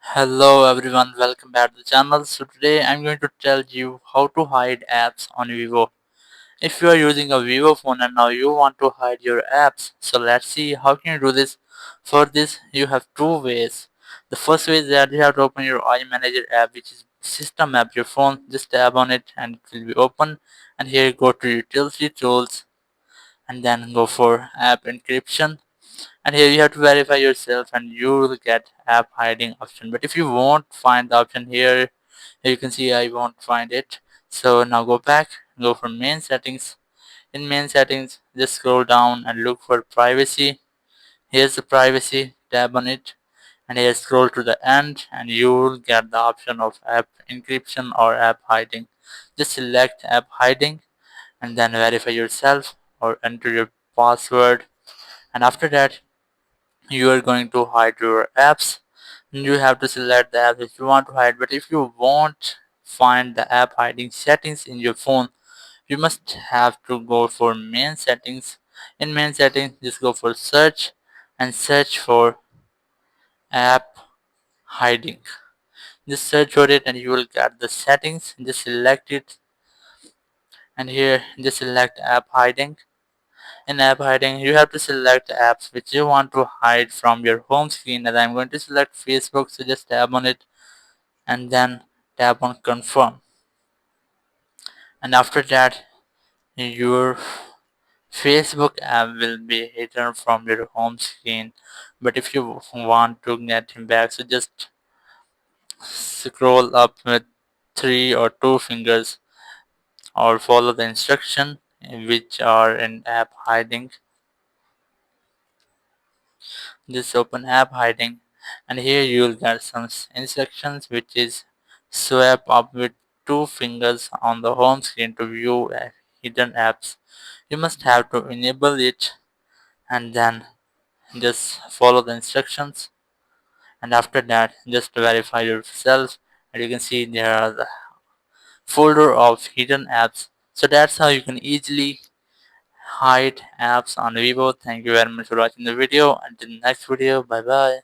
Hello everyone, welcome back to the channel. So today I'm going to tell you how to hide apps on Vivo. If you are using a Vivo phone and now you want to hide your apps, so let's see how can you do this. For this you have two ways. The first way is that you have to open your iManager app, which is system app your phone. Just tap on it and it will be open, and here you go to utility tools and then go for app encryption, and here you have to verify yourself and you will get app hiding option. But if you won't find the option here you can see I won't find it. So now go back, go for main settings. In main settings just scroll down and look for privacy. Here's the privacy, tap on it, and here scroll to the end and you will get the option of app encryption or app hiding. Just select app hiding and then verify yourself or enter your password, and after that you are going to hide your apps. You have to select the apps that you want to hide, but if you won't find the app hiding settings in your phone you must have to go for main settings. In main settings just go for search and search for app hiding. Just search for it and you will get the settings. Just select it and here just select app hiding. In app hiding you have to select the apps which you want to hide from your home screen, and I'm going to select Facebook, so just tap on it and then tap on confirm, and after that your Facebook app will be hidden from your home screen. But if you want to get him back, so just scroll up with three or two fingers or follow the instruction which are in app hiding. Just open app hiding and here you will get some instructions which is swipe up with two fingers on the home screen to view hidden apps. You must have to enable it and then just follow the instructions, and after that just verify yourself, and you can see there are the folder of hidden apps. So that's how you can easily hide apps on Vivo. Thank you very much for watching the video. Until next video, bye bye.